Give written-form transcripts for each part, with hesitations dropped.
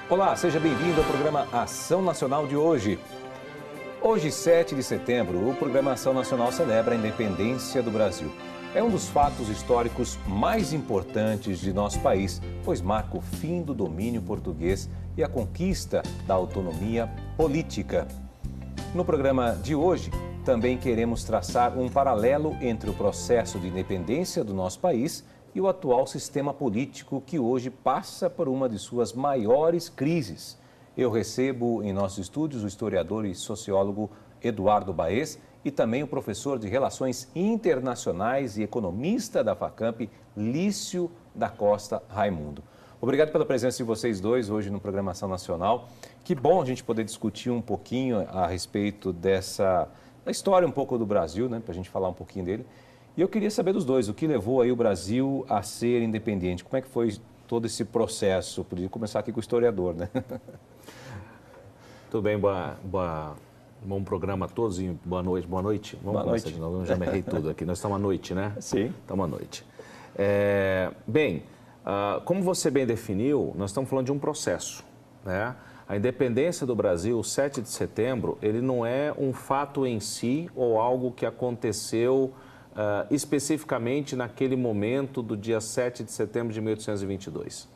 Olá, seja bem-vindo ao programa Ação Nacional de hoje. Hoje, 7 de setembro, o programa Ação Nacional celebra a independência do Brasil. É um dos fatos históricos mais importantes de nosso país, pois marca o fim do domínio português e a conquista da autonomia política. No programa de hoje, também queremos traçar um paralelo entre o processo de independência do nosso país e o atual sistema político que hoje passa por uma de suas maiores crises. Eu recebo em nossos estúdios o historiador e sociólogo Eduardo Baez e também o professor de Relações Internacionais e economista da Facamp, Lício da Costa Raimundo. Obrigado pela presença de vocês dois hoje no Programação Nacional. Que bom a gente poder discutir um pouquinho a respeito da história um pouco do Brasil, né, para a gente falar um pouquinho dele. E eu queria saber dos dois, o que levou aí o Brasil a ser independente? Como é que foi todo esse processo? Podia começar aqui com o historiador, né? Tudo bem, bom programa a todos e boa noite. Vamos começar de novo, eu já me errei tudo aqui. Nós estamos à noite, né? Sim. Estamos à noite. Como você bem definiu, nós estamos falando de um processo, né? A independência do Brasil, 7 de setembro, ele não é um fato em si ou algo que aconteceu especificamente naquele momento do dia 7 de setembro de 1822.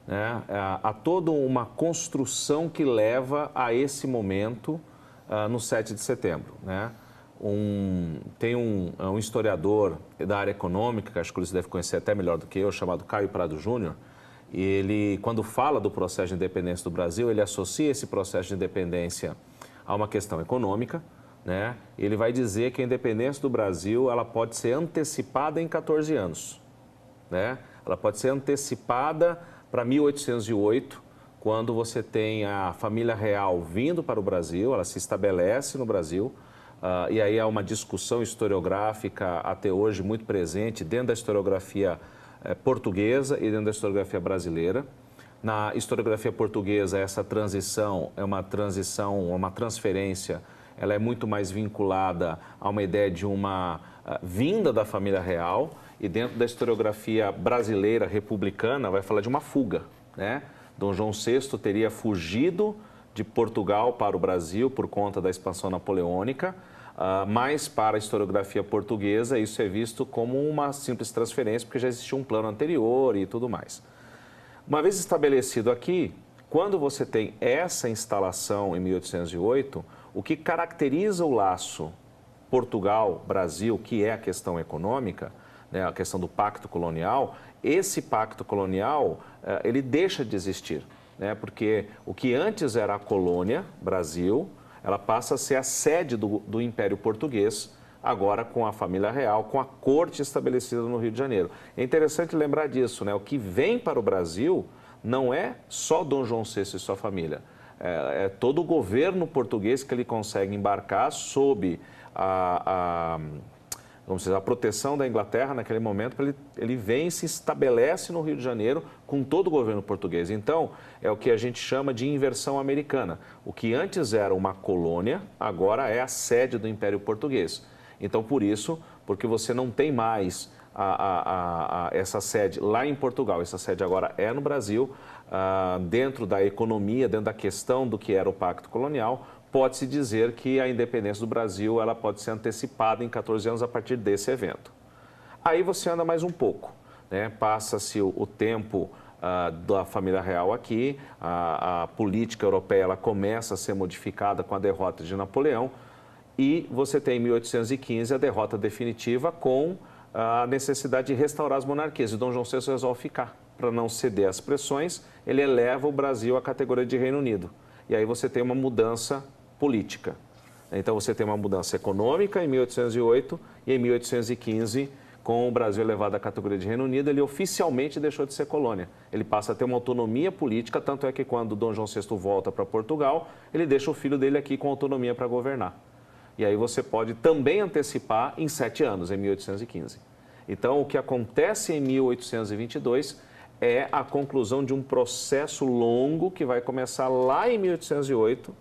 Né? Há toda uma construção que leva a esse momento no 7 de setembro. Né? Tem um historiador da área econômica, que acho que você deve conhecer até melhor do que eu, chamado Caio Prado Júnior, e ele, quando fala do processo de independência do Brasil, ele associa esse processo de independência a uma questão econômica, né? Ele vai dizer que a independência do Brasil ela pode ser antecipada em 14 anos. Né? Ela pode ser antecipada para 1808, quando você tem a família real vindo para o Brasil, ela se estabelece no Brasil, e aí há uma discussão historiográfica até hoje muito presente dentro da historiografia portuguesa e dentro da historiografia brasileira. Na historiografia portuguesa, essa transição é uma transferência, ela é muito mais vinculada a uma ideia de uma vinda da família real, e dentro da historiografia brasileira republicana vai falar de uma fuga, né? Dom João VI teria fugido de Portugal para o Brasil por conta da expansão napoleônica, mas para a historiografia portuguesa isso é visto como uma simples transferência, porque já existia um plano anterior e tudo mais. Uma vez estabelecido aqui, quando você tem essa instalação em 1808, o que caracteriza o laço Portugal-Brasil, que é a questão econômica, né, a questão do pacto colonial, esse pacto colonial ele deixa de existir, né, porque o que antes era a colônia, Brasil, ela passa a ser a sede do Império Português, agora com a família real, com a corte estabelecida no Rio de Janeiro. É interessante lembrar disso, né, o que vem para o Brasil não é só Dom João VI e sua família. É todo o governo português que ele consegue embarcar sob vamos dizer, a proteção da Inglaterra naquele momento. Ele vem e se estabelece no Rio de Janeiro com todo o governo português. Então, é o que a gente chama de inversão americana. O que antes era uma colônia, agora é a sede do Império Português. Então, por isso, porque você não tem mais essa sede lá em Portugal, essa sede agora é no Brasil, dentro da economia, dentro da questão do que era o Pacto Colonial, pode-se dizer que a independência do Brasil ela pode ser antecipada em 14 anos a partir desse evento. Aí você anda mais um pouco, né? Passa-se o tempo da família real aqui, a política europeia ela começa a ser modificada com a derrota de Napoleão, e você tem em 1815 a derrota definitiva com a necessidade de restaurar as monarquias. E Dom João VI resolve ficar. Para não ceder às pressões, ele eleva o Brasil à categoria de Reino Unido. E aí você tem uma mudança política. Então você tem uma mudança econômica em 1808 e em 1815, com o Brasil elevado à categoria de Reino Unido, ele oficialmente deixou de ser colônia. Ele passa a ter uma autonomia política, tanto é que quando Dom João VI volta para Portugal, ele deixa o filho dele aqui com autonomia para governar. E aí você pode também antecipar em 7 anos, em 1815. Então, o que acontece em 1822 é a conclusão de um processo longo que vai começar lá em 1808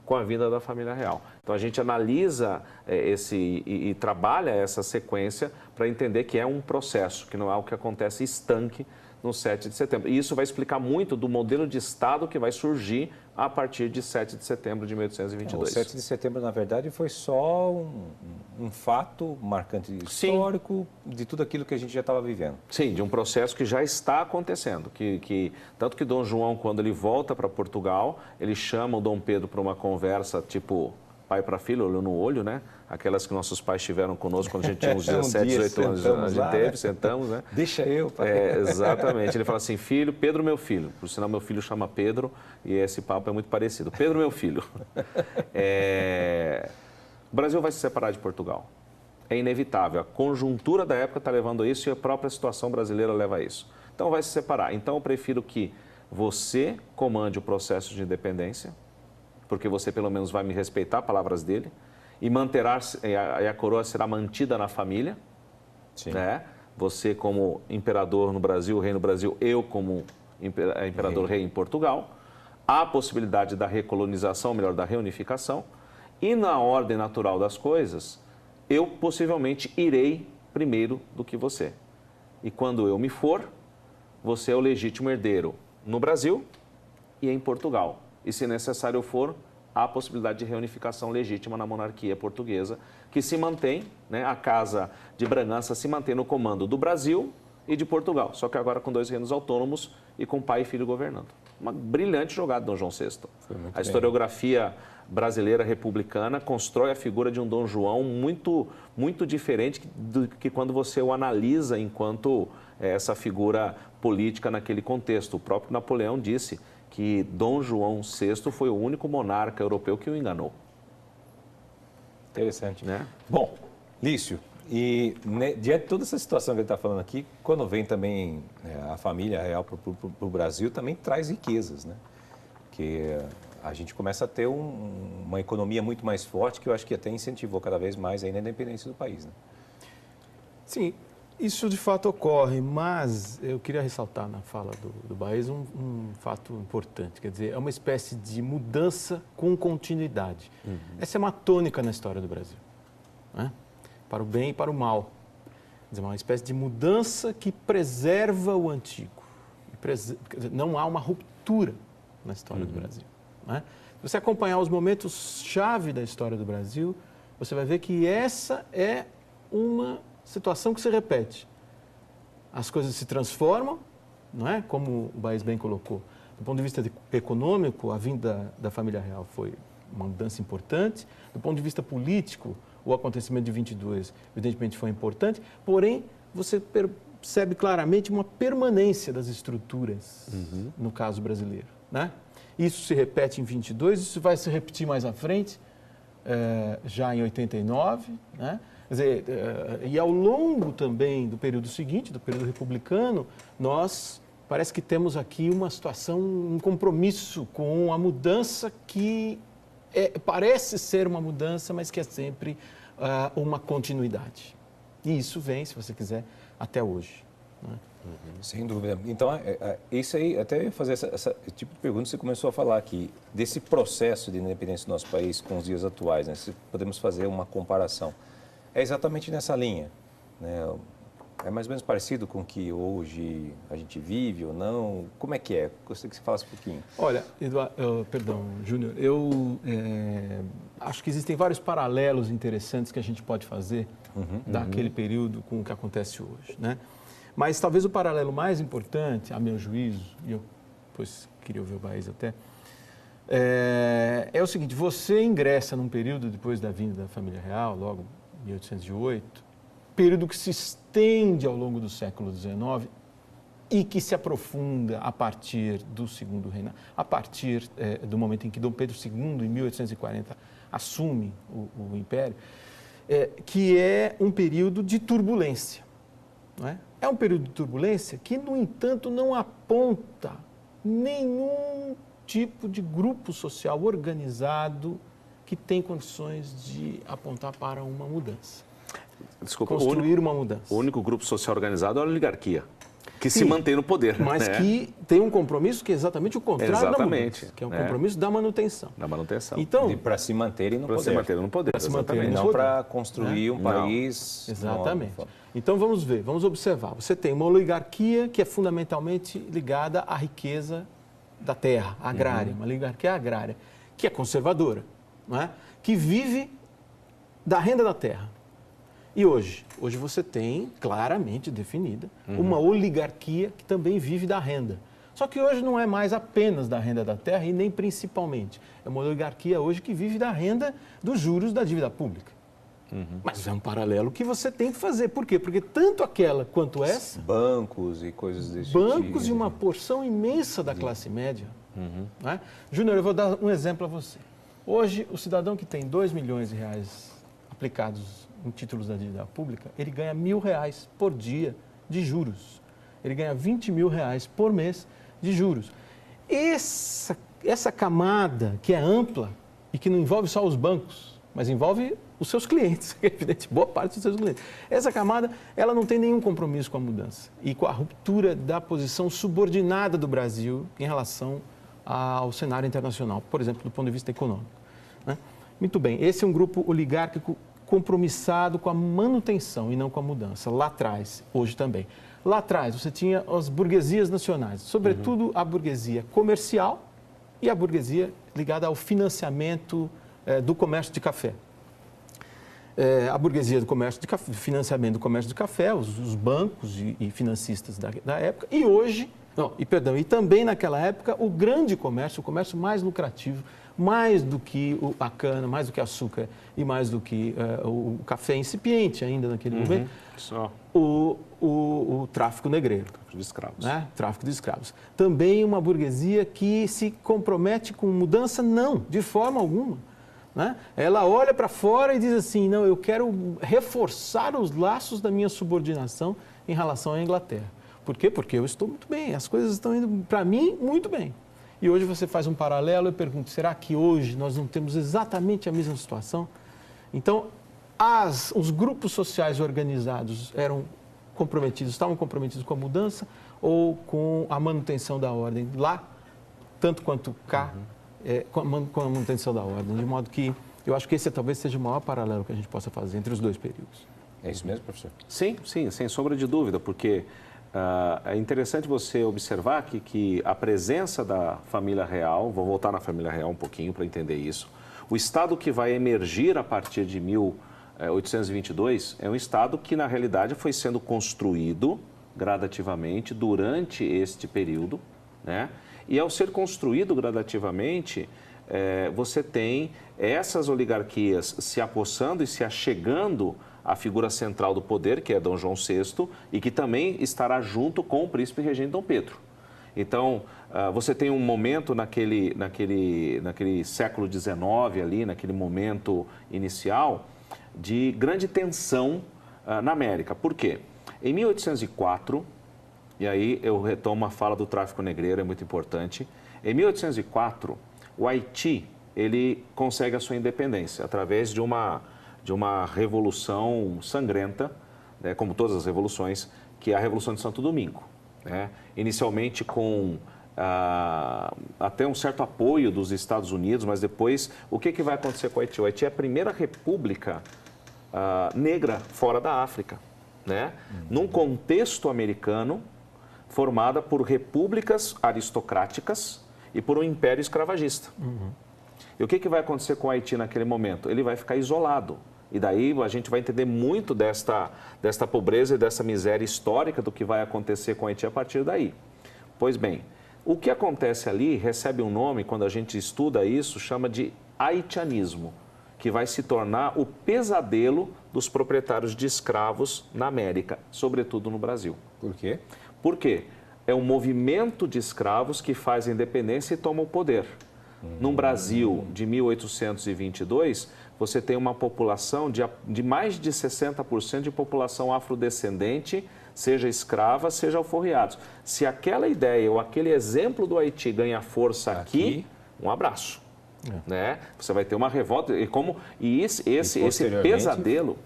com a vinda da família real. Então, a gente analisa e trabalha essa sequência para entender que é um processo, que não é algo que acontece estanque no 7 de setembro. E isso vai explicar muito do modelo de Estado que vai surgir a partir de 7 de setembro de 1822. O 7 de setembro, na verdade, foi só um fato marcante histórico de tudo aquilo que a gente já estava vivendo. Sim, de um processo que já está acontecendo. Tanto que Dom João, quando ele volta para Portugal, ele chama o Dom Pedro para uma conversa tipo pai para filho, olho no olho, né? Aquelas que nossos pais tiveram conosco quando a gente tinha uns 17, 18 anos, a gente teve, sentamos, né? Deixa eu, pai. Exatamente. Ele fala assim, filho, Pedro, meu filho. Por sinal, meu filho chama Pedro e esse papo é muito parecido. Pedro, meu filho. O Brasil vai se separar de Portugal. É inevitável. A conjuntura da época está levando a isso e a própria situação brasileira leva a isso. Então, vai se separar. Então, eu prefiro que você comande o processo de independência, porque você pelo menos vai me respeitar, palavras dele, e a coroa será mantida na família. Sim. Né? Você como imperador no Brasil, rei no Brasil, eu como imperador-rei em Portugal. Há a possibilidade da recolonização, melhor, da reunificação. E na ordem natural das coisas, eu possivelmente irei primeiro do que você. E quando eu me for, você é o legítimo herdeiro no Brasil e em Portugal. E, se necessário for, há a possibilidade de reunificação legítima na monarquia portuguesa, que se mantém, né, a Casa de Bragança se mantém no comando do Brasil e de Portugal, só que agora com 2 reinos autônomos e com pai e filho governando. Uma brilhante jogada de Dom João VI. A historiografia brasileira republicana constrói a figura de um Dom João muito, muito diferente do que quando você o analisa enquanto essa figura política naquele contexto. O próprio Napoleão disse que Dom João VI foi o único monarca europeu que o enganou. Interessante, né? Bom, Lício, e diante de toda essa situação que ele está falando aqui, quando vem também a família real para o Brasil, também traz riquezas, né? Que a gente começa a ter uma economia muito mais forte, que eu acho que até incentivou cada vez mais ainda a independência do país, né? Sim. Isso de fato ocorre, mas eu queria ressaltar na fala do Baez um fato importante, quer dizer, é uma espécie de mudança com continuidade. Uhum. Essa é uma tônica na história do Brasil, né? Para o bem e para o mal. Quer dizer, uma espécie de mudança que preserva o antigo. Não há uma ruptura na história do Brasil, né? Se você acompanhar os momentos-chave da história do Brasil, você vai ver que essa é uma situação que se repete. As coisas se transformam, não é? Como o Baez bem colocou. Do ponto de vista econômico, a vinda da família real foi uma mudança importante. Do ponto de vista político, o acontecimento de 22, evidentemente, foi importante. Porém, você percebe claramente uma permanência das estruturas, no caso brasileiro, né? Isso se repete em 22, isso vai se repetir mais à frente, já em 89, né? Quer dizer, e ao longo também do período seguinte, do período republicano, nós parece que temos aqui uma situação, um compromisso com a mudança que parece ser uma mudança, mas que é sempre uma continuidade. E isso vem, se você quiser, até hoje, né? Sem dúvida. Então, isso aí, até eu ia fazer esse tipo de pergunta, você começou a falar aqui, desse processo de independência do nosso país com os dias atuais, né? Se podemos fazer uma comparação. É exatamente nessa linha, né? É mais ou menos parecido com o que hoje a gente vive ou não? Como é que é? Gostaria que você falasse um pouquinho. Olha, Júnior, eu acho que existem vários paralelos interessantes que a gente pode fazer daquele período com o que acontece hoje, né? Mas talvez o paralelo mais importante, a meu juízo, e eu depois queria ouvir o Baez até, é o seguinte: você ingressa num período depois da vinda da família real, logo 1808, período que se estende ao longo do século XIX e que se aprofunda a partir do segundo reinado, a partir do momento em que Dom Pedro II, em 1840, assume o império, que é um período de turbulência, não é? É um período de turbulência que, no entanto, não aponta nenhum tipo de grupo social organizado que tem condições de apontar para uma mudança. Desculpa, construir uma mudança. O único grupo social organizado é a oligarquia. Que se mantém no poder. Mas que tem um compromisso que é exatamente o contrário da mudança, que é um compromisso da manutenção. Da manutenção. Então, para se manterem no poder. Para se manterem no poder, exatamente. Não para construir um país... Exatamente. Então, vamos ver, vamos observar. Você tem uma oligarquia que é fundamentalmente ligada à riqueza da terra, agrária, uma oligarquia agrária, que é conservadora, não é? Que vive da renda da terra. E hoje você tem claramente definida uma oligarquia que também vive da renda. Só que hoje não é mais apenas da renda da terra e nem principalmente. É uma oligarquia hoje que vive da renda dos juros da dívida pública. Mas é um paralelo que você tem que fazer. Por quê? Porque tanto aquela quanto essa... Bancos e coisas desse tipo. Bancos e uma porção imensa da classe média. Né? Júnior, eu vou dar um exemplo a você. Hoje, o cidadão que tem R$2 milhões aplicados em títulos da dívida pública, ele ganha R$1.000 por dia de juros. Ele ganha R$20 mil por mês de juros. Essa camada que é ampla e que não envolve só os bancos, mas envolve os seus clientes, evidente, boa parte dos seus clientes. Essa camada, ela não tem nenhum compromisso com a mudança e com a ruptura da posição subordinada do Brasil em relação ao cenário internacional, por exemplo, do ponto de vista econômico. Né? Muito bem, esse é um grupo oligárquico compromissado com a manutenção e não com a mudança, lá atrás, hoje também. Lá atrás, você tinha as burguesias nacionais, sobretudo a burguesia comercial e a burguesia ligada ao financiamento do comércio de café. A burguesia do comércio de café, financiamento do comércio de café, os bancos e financistas da época, e hoje, e também naquela época, o grande comércio, o comércio mais lucrativo, mais do que a cana, mais do que açúcar e mais do que o café incipiente ainda naquele momento, o tráfico negreiro. Tráfico de escravos. Né? Tráfico de escravos. Também uma burguesia que se compromete com mudança? Não, de forma alguma. Né? Ela olha para fora e diz assim, não, eu quero reforçar os laços da minha subordinação em relação à Inglaterra. Por quê? Porque eu estou muito bem, as coisas estão indo, para mim, muito bem. E hoje você faz um paralelo e pergunta, será que hoje nós não temos exatamente a mesma situação? Então, os grupos sociais organizados estavam comprometidos com a mudança ou com a manutenção da ordem lá, tanto quanto cá, com a manutenção da ordem, de modo que eu acho que esse talvez seja o maior paralelo que a gente possa fazer entre os dois períodos. É isso mesmo, professor? Sim, sem sombra de dúvida, porque é interessante você observar que a presença da família real, vou voltar na família real um pouquinho para entender isso, o Estado que vai emergir a partir de 1822 é um Estado que, na realidade, foi sendo construído gradativamente durante este período, né? E ao ser construído gradativamente, você tem essas oligarquias se apossando e se achegando à figura central do poder, que é Dom João VI, e que também estará junto com o príncipe regente Dom Pedro. Então, você tem um momento naquele século XIX, ali, naquele momento inicial, de grande tensão na América. Por quê? Em 1804, e aí eu retomo a fala do tráfico negreiro, é muito importante. Em 1804, o Haiti, ele consegue a sua independência através de uma revolução sangrenta, né, como todas as revoluções, que é a Revolução de Santo Domingo. Né? Inicialmente com até um certo apoio dos Estados Unidos, mas depois, o que vai acontecer com o Haiti? O Haiti é a primeira república negra fora da África, né? Num contexto americano, formada por repúblicas aristocráticas e por um império escravagista. E o que vai acontecer com o Haiti naquele momento? Ele vai ficar isolado. E daí a gente vai entender muito desta pobreza e dessa miséria histórica do que vai acontecer com o Haiti a partir daí. Pois bem, o que acontece ali recebe um nome, quando a gente estuda isso, chama de haitianismo, que vai se tornar o pesadelo dos proprietários de escravos na América, sobretudo no Brasil. Por quê? Por quê? É um movimento de escravos que faz a independência e toma o poder. No Brasil de 1822, você tem uma população de mais de 60% de população afrodescendente, seja escrava, seja alforriados. Se aquela ideia ou aquele exemplo do Haiti ganha força aqui, um abraço. Né? Você vai ter uma revolta. E esse pesadelo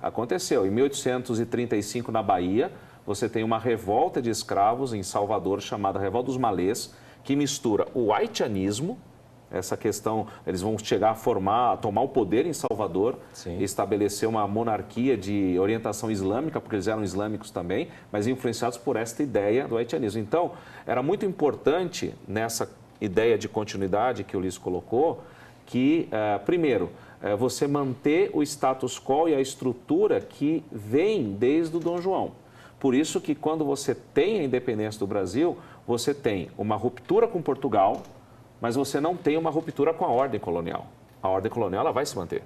aconteceu. Em 1835, na Bahia, você tem uma revolta de escravos em Salvador, chamada Revolta dos Malês, que mistura o haitianismo, essa questão, eles vão chegar a tomar o poder em Salvador, e estabelecer uma monarquia de orientação islâmica, porque eles eram islâmicos também, mas influenciados por esta ideia do haitianismo. Então, era muito importante nessa ideia de continuidade que o Ulisses colocou, que, primeiro, você manter o status quo e a estrutura que vem desde o Dom João. Por isso que quando você tem a independência do Brasil, você tem uma ruptura com Portugal, mas você não tem uma ruptura com a ordem colonial. A ordem colonial ela vai se manter.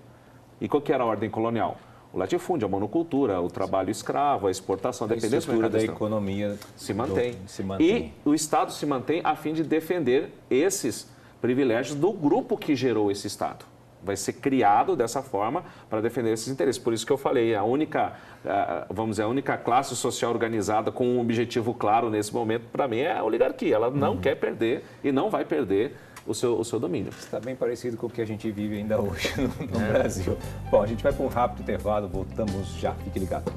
E qual que era a ordem colonial? O latifúndio, a monocultura, o trabalho escravo, a exportação, a dependência do mercado da economia se mantém. E o Estado se mantém a fim de defender esses privilégios do grupo que gerou esse Estado. Vai ser criado dessa forma para defender esses interesses. Por isso que eu falei, a única classe social organizada com um objetivo claro nesse momento, para mim, é a oligarquia. Ela não quer perder e não vai perder o seu domínio. Está bem parecido com o que a gente vive ainda hoje no Brasil. Bom, a gente vai para um rápido intervalo, voltamos já. Fique ligado.